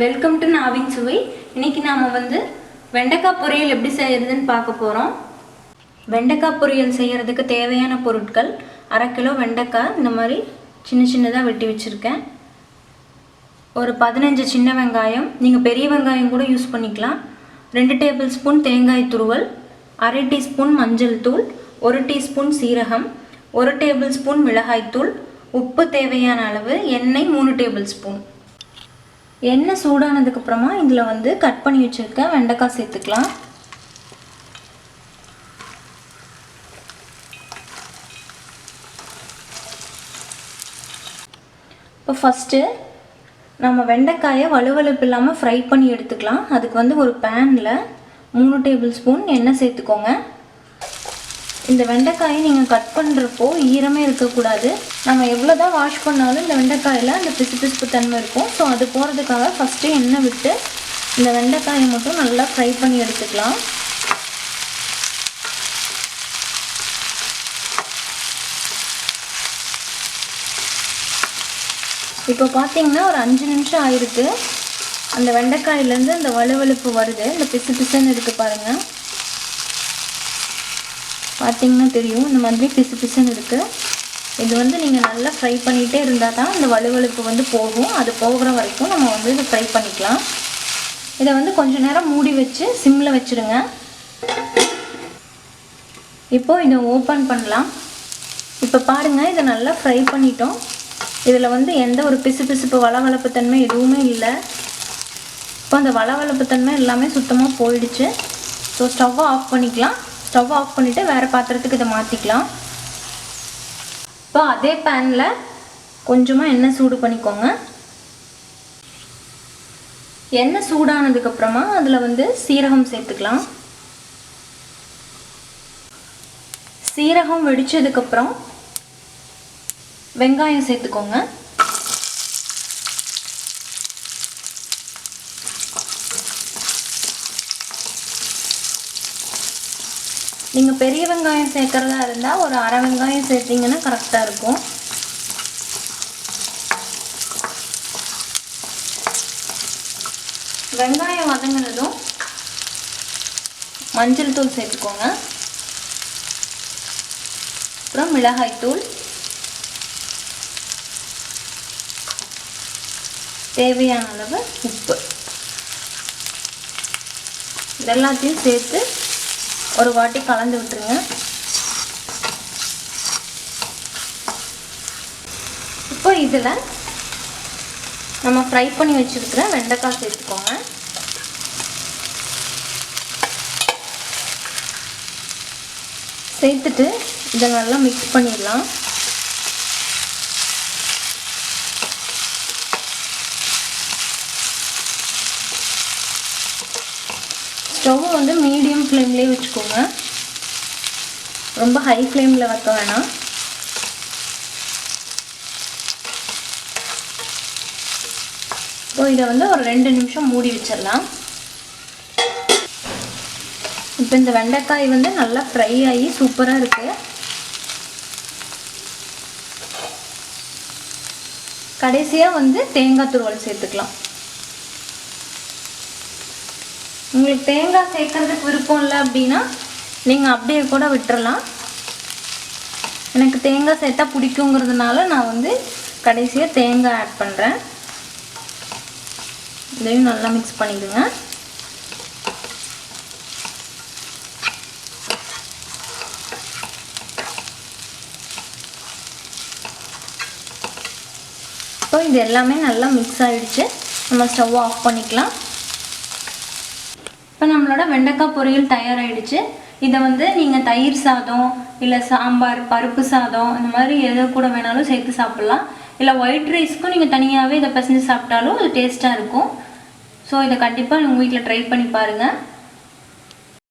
Welcome to நாவின் சுவை. இன்னைக்கு நாம வெண்டைக்காய் பொரியல் எப்படி செய்யறதுன்னு பார்க்க போறோம். வெண்டைக்காய் பொரியல் செய்யறதுக்கு தேவையான பொருட்கள்: 1/2 கிலோ வெண்டைக்காய் இந்த மாதிரி சின்ன சின்னதாக வெட்டி வச்சிருக்கேன். ஒரு 15 சின்ன வெங்காயம், நீங்கள் பெரிய வெங்காயம் கூட யூஸ் பண்ணிக்கலாம். 2 டேபிள் ஸ்பூன் தேங்காய் துருவல், 1/2 டீஸ்பூன் மஞ்சள் தூள், 1 டீஸ்பூன் சீரகம், 1 டேபிள் ஸ்பூன் மிளகாய்த்தூள், உப்பு தேவையான அளவு, எண்ணெய் 3 டேபிள் ஸ்பூன். எண்ணெய் சூடானதுக்கப்புறமா இதில் கட் பண்ணி வச்சுருக்க வெண்டைக்காய் சேர்த்துக்கலாம். இப்போ ஃபஸ்ட்டு நம்ம வெண்டைக்காயை வழுவழுப்பு இல்லாமல் ஃப்ரை பண்ணி எடுத்துக்கலாம். அதுக்கு ஒரு பேனில் 3 டேபிள் ஸ்பூன் எண்ணெய் சேர்த்துக்கோங்க. இந்த வெண்டைக்காயை நீங்கள் கட் பண்ணுறப்போ ஈரமே இருக்கக்கூடாது. நம்ம எவ்வளோ தான் வாஷ் பண்ணாலும் இந்த வெண்டைக்காயில் அந்த பிசுபிசுப்பு தன்மை இருக்கும். ஸோ அது போகிறதுக்காக ஃபஸ்ட்டு எண்ணெய் விட்டு இந்த வெண்டைக்காயை மட்டும் நல்லா ஃப்ரை பண்ணி எடுத்துக்கலாம். இப்போ பார்த்தீங்கன்னா ஒரு 5 நிமிஷம் ஆயிருக்கு. அந்த வெண்டைக்காயிலேருந்து அந்த வழுவழுப்பு வருது, இந்த பிசு பிசுன்னு இருக்குது பாருங்கள். பார்த்தீங்கன்னா தெரியும், இந்த மாதிரி பிசு பிசுன்னு இருக்குது. இது நீங்கள் நல்லா ஃப்ரை பண்ணிகிட்டே இருந்தால் தான் இந்த வழுவழுப்பு போகும். அது போகிற வரைக்கும் நம்ம இதை ஃப்ரை பண்ணிக்கலாம். இதை கொஞ்சம் நேரம் மூடி வச்சு சிம்மில் வச்சுடுங்க. இப்போது இதை ஓப்பன் பண்ணலாம். இப்போ பாருங்கள், இதை நல்லா ஃப்ரை பண்ணிட்டோம். இதில் எந்த ஒரு பிசு பிசுப்பு வளவளப்பு தன்மை எதுவுமே இல்லை. இப்போ அந்த வளவளப்பு தன்மை எல்லாமே சுத்தமாக போயிடுச்சு. ஸோ ஸ்டவ்வை ஆஃப் பண்ணிக்கலாம். ஸ்டவ் ஆஃப் பண்ணிவிட்டு வேறு பாத்திரத்துக்கு இதை மாற்றிக்கலாம். இப்போ அதே பேனில் கொஞ்சமாக எண்ணெய் சூடு பண்ணிக்கோங்க. எண்ணெய் சூடானதுக்கப்புறமா அதில் சீரகம் சேர்த்துக்கலாம். சீரகம் வெடித்ததுக்கப்புறம் வெங்காயம் சேர்த்துக்கோங்க. நீங்கள் பெரிய வெங்காயம் சேர்க்குறதா இருந்தால் ஒரு 1/2 வெங்காயம் சேர்த்திங்கன்னா கரெக்டாக இருக்கும். வெங்காயம் வதங்கினதும் மஞ்சள் தூள் சேர்த்துக்கோங்க. அப்புறம் மிளகாய்த்தூள், தேவையான அளவு உப்பு, இதெல்லாத்தையும் சேர்த்து ஒரு வாட்டி கலந்து விட்டுருங்க. இப்போ இதில் நம்ம ஃப்ரை பண்ணி வச்சுருக்கிற வெண்டைக்காய் சேர்த்துக்கோங்க. சேர்த்துட்டு இதை நல்லா மிக்ஸ் பண்ணிடலாம். ஸ்டவ் மீடியம் ஃப்ளேம்லேயே வச்சுக்கோங்க. ரொம்ப ஹை ஃப்ளேமில் வைக்க வேணாம். இப்போ இதை ஒரு 2 நிமிஷம் மூடி வச்சிடலாம். இப்போ இந்த வெண்டைக்காய் நல்லா ஃப்ரை ஆகி சூப்பராக இருக்குது. கடைசியாக தேங்காய் துருவல் சேர்த்துக்கலாம். உங்களுக்கு தேங்காய் சேர்க்கறதுக்கு விருப்பம் இல்லை அப்படின்னா நீங்கள் அப்படியே கூட விட்டுறலாம். எனக்கு தேங்காய் சேர்த்தா பிடிக்குங்கிறதுனால நான் கடைசியாக தேங்காய் ஆட் பண்ணுறேன். இதையும் நல்லா மிக்ஸ் பண்ணிடுங்க. இப்போ இது எல்லாமே நல்லா மிக்ஸ் ஆகிடுச்சு. நம்ம ஸ்டவ் ஆஃப் பண்ணிக்கலாம். இப்போ நம்மளோட வெண்டைக்காய் பொரியல் தயாராகிடுச்சு. இதை நீங்கள் தயிர் சாதம், இல்லை சாம்பார், பருப்பு சாதம், இந்த மாதிரி எதோ கூட வேணாலும் சேர்த்து சாப்பிட்லாம். இல்லை ஒயிட் ரைஸ்க்கும் நீங்கள் தனியாகவே இதை பிசைஞ்சு சாப்பிட்டாலும் அது டேஸ்ட்டாக இருக்கும். ஸோ இதை கண்டிப்பாக உங்கள் வீட்டில் ட்ரை பண்ணி பாருங்கள்.